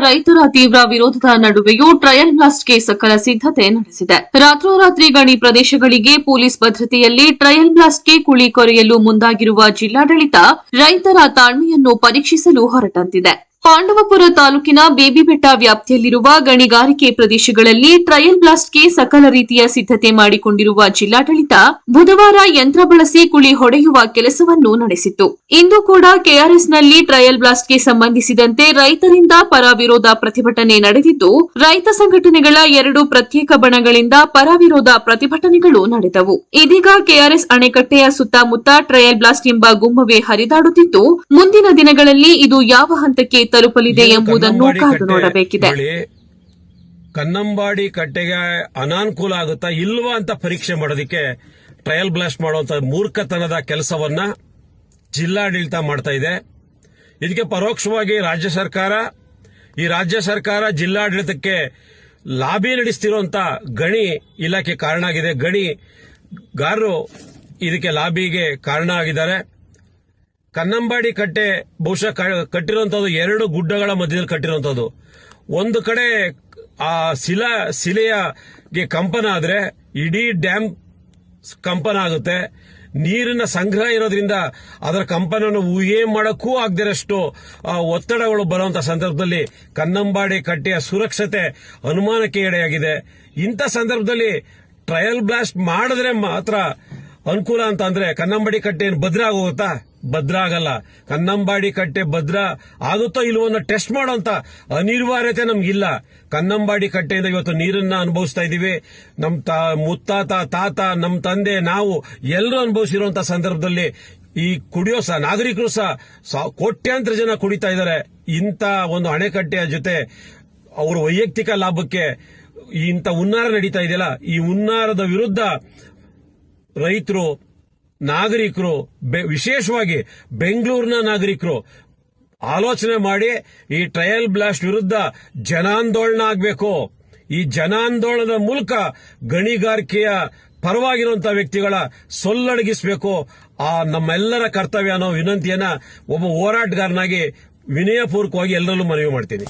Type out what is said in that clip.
ರೈತರ ತೀವ್ರ ವಿರೋಧದ ನಡುವೆಯೂ ಟ್ರಯಲ್ ಬ್ಲಾಸ್ಟ್ಗೆ ಸಕಲ ಸಿದ್ದತೆ ನಡೆಸಿದೆ. ರಾತ್ರೋರಾತ್ರಿ ಗಣಿ ಪ್ರದೇಶಗಳಿಗೆ ಪೊಲೀಸ್ ಭದ್ರತೆಯಲ್ಲಿ ಟ್ರಯಲ್ ಬ್ಲಾಸ್ಟ್ಗೆ ಕುಳಿ ಕೊರೆಯಲು ಮುಂದಾಗಿರುವ ಜಿಲ್ಲಾಡಳಿತ ರೈತರ ತಾಳ್ಮೆಯನ್ನು ಪರೀಕ್ಷಿಸಲು ಹೊರಟಂತಿದೆ. ಪಾಂಡವಪುರ ತಾಲೂಕಿನ ಬೇಬಿಬೆಟ್ಟ ವ್ಯಾಪ್ತಿಯಲ್ಲಿರುವ ಗಣಿಗಾರಿಕೆ ಪ್ರದೇಶಗಳಲ್ಲಿ ಟ್ರಯಲ್ ಬ್ಲಾಸ್ಟ್ಗೆ ಸಕಲ ರೀತಿಯ ಸಿದ್ದತೆ ಮಾಡಿಕೊಂಡಿರುವ ಜಿಲ್ಲಾಡಳಿತ ಬುಧವಾರ ಯಂತ್ರ ಬಳಸಿ ಕುಳಿ ಹೊಡೆಯುವ ಕೆಲಸವನ್ನು ನಡೆಸಿತ್ತು. ಇಂದು ಕೂಡ ಕೆಆರ್ಎಸ್ನಲ್ಲಿ ಟ್ರಯಲ್ ಬ್ಲಾಸ್ಟ್ಗೆ ಸಂಬಂಧಿಸಿದಂತೆ ರೈತರಿಂದ ಪರ ವಿರೋಧ ಪ್ರತಿಭಟನೆ ನಡೆದಿದ್ದು, ರೈತ ಸಂಘಟನೆಗಳ 2 ಪ್ರತ್ಯೇಕ ಬಣಗಳಿಂದ ಪರ ವಿರೋಧ ಪ್ರತಿಭಟನೆಗಳು ನಡೆದವು. ಇದೀಗ ಕೆಆರ್ಎಸ್ ಅಣೆಕಟ್ಟೆಯ ಸುತ್ತಮುತ್ತ ಟ್ರಯಲ್ ಬ್ಲಾಸ್ಟ್ ಎಂಬ ಗುಮ್ಮವೇ ಹರಿದಾಡುತ್ತಿದ್ದು, ಮುಂದಿನ ದಿನಗಳಲ್ಲಿ ಇದು ಯಾವ ಹಂತಕ್ಕೆ ತಲುಪಲಿದೆ ಎಂಬುದನ್ನು ಕಾದು ನೋಡಬೇಕಿದೆ. ಕನ್ನಂಬಾಡಿ ಕಟ್ಟೆಗೆ ಅನಾನುಕೂಲ ಆಗುತ್ತಾ ಇಲ್ವಾ ಅಂತ ಪರೀಕ್ಷೆ ಮಾಡೋದಕ್ಕೆ ಟ್ರಯಲ್ ಬ್ಲಾಸ್ಟ್ ಮಾಡುವಂತ ಮೂರ್ಖತನದ ಕೆಲಸವನ್ನ ಜಿಲ್ಲಾಡಳಿತ ಮಾಡ್ತಾ ಇದೆ. ಇದಕ್ಕೆ ಪರೋಕ್ಷವಾಗಿ ರಾಜ್ಯ ಸರ್ಕಾರ ಜಿಲ್ಲಾಡಳಿತಕ್ಕೆ ಲಾಬಿ ನಡೆಸ್ತಿರುವಂತ ಗಣಿ ಇಲಾಖೆ ಕಾರಣ ಆಗಿದೆ. ಗಣಿಗಾರರು ಇದಕ್ಕೆ ಲಾಬಿಗೆ ಕಾರಣ ಆಗಿದ್ದಾರೆ. ಕನ್ನಂಬಾಡಿ ಕಟ್ಟೆ ಬಹುಶಃ ಕಟ್ಟಿರುವಂತದ್ದು 2 ಗುಡ್ಡಗಳ ಮಧ್ಯದಲ್ಲಿ ಕಟ್ಟಿರುವಂತದ್ದು. ಒಂದು ಕಡೆ ಆ ಶಿಲೆಗೆ ಕಂಪನ ಆದ್ರೆ ಇಡೀ ಡ್ಯಾಮ್ ಕಂಪನ ಆಗುತ್ತೆ. ನೀರಿನ ಸಂಗ್ರಹ ಇರೋದ್ರಿಂದ ಅದರ ಕಂಪನವನ್ನು ಊಹೆ ಮಾಡಕ್ಕೂ ಆಗದಿರಷ್ಟು ಒತ್ತಡಗಳು ಬರುವಂತ ಸಂದರ್ಭದಲ್ಲಿ ಕನ್ನಂಬಾಡಿ ಕಟ್ಟೆಯ ಸುರಕ್ಷತೆ ಅನುಮಾನಕ್ಕೆ ಎಡೆಯಾಗಿದೆ. ಇಂಥ ಸಂದರ್ಭದಲ್ಲಿ ಟ್ರಯಲ್ ಬ್ಲಾಸ್ಟ್ ಮಾಡಿದ್ರೆ ಮಾತ್ರ ಅನುಕೂಲ ಅಂತ ಅಂದ್ರೆ ಕನ್ನಂಬಾಡಿ ಕಟ್ಟೆ ಭದ್ರ ಆಗೋಗುತ್ತಾ? ಭದ್ರ ಆಗಲ್ಲ. ಕನ್ನಂಬಾಡಿ ಕಟ್ಟೆ ಭದ್ರ ಆಗುತ್ತೋ ಇಲ್ವೋ ಅನ್ನೋ ಟೆಸ್ಟ್ ಮಾಡುವಂತ ಅನಿವಾರ್ಯತೆ ನಮ್ಗಿಲ್ಲ. ಕನ್ನಂಬಾಡಿ ಕಟ್ಟೆಯಿಂದ ಇವತ್ತು ನೀರನ್ನ ಅನುಭವಿಸ್ತಾ ಇದೀವಿ. ನಮ್ ಮುತ್ತಾತ, ತಾತ, ನಮ್ ತಂದೆ, ನಾವು ಎಲ್ಲರೂ ಅನುಭವಿಸಿರುವಂತ ಸಂದರ್ಭದಲ್ಲಿ ಈ ಕುಡಿಯೋ ನಾಗರಿಕರು ಸಹ ಕೋಟ್ಯಾಂತರ ಜನ ಕುಡಿತಾ ಇದ್ದಾರೆ. ಇಂಥ ಒಂದು ಅಣೆಕಟ್ಟೆಯ ಜೊತೆ ಅವರ ವೈಯಕ್ತಿಕ ಲಾಭಕ್ಕೆ ಇಂಥ ಹುನ್ನಾರ ನಡೀತಾ ಇದೆಯಲ್ಲ, ಈ ಹುನ್ನಾರದ ವಿರುದ್ಧ ರೈತರು, ನಾಗರಿಕರು, ವಿಶೇಷವಾಗಿ ಬೆಂಗಳೂರಿನ ನಾಗರಿಕರು ಆಲೋಚನೆ ಮಾಡಿ ಈ ಟ್ರಯಲ್ ಬ್ಲಾಸ್ಟ್ ವಿರುದ್ಧ ಜನಾಂದೋಲನ ಆಗಬೇಕು. ಈ ಜನಾಂದೋಲನದ ಮೂಲಕ ಗಣಿಗಾರಿಕೆಯ ಪರವಾಗಿರುವಂತಹ ವ್ಯಕ್ತಿಗಳ ಸೊಲ್ಲಡಗಿಸಬೇಕು. ಆ ನಮ್ಮೆಲ್ಲರ ಕರ್ತವ್ಯ ಅನ್ನೋ ವಿನಂತಿಯನ್ನ ಒಬ್ಬ ಹೋರಾಟಗಾರನಾಗಿ ವಿನಯಪೂರ್ವಕವಾಗಿ ಎಲ್ಲರಲ್ಲೂ ಮನವಿ ಮಾಡ್ತೀನಿ.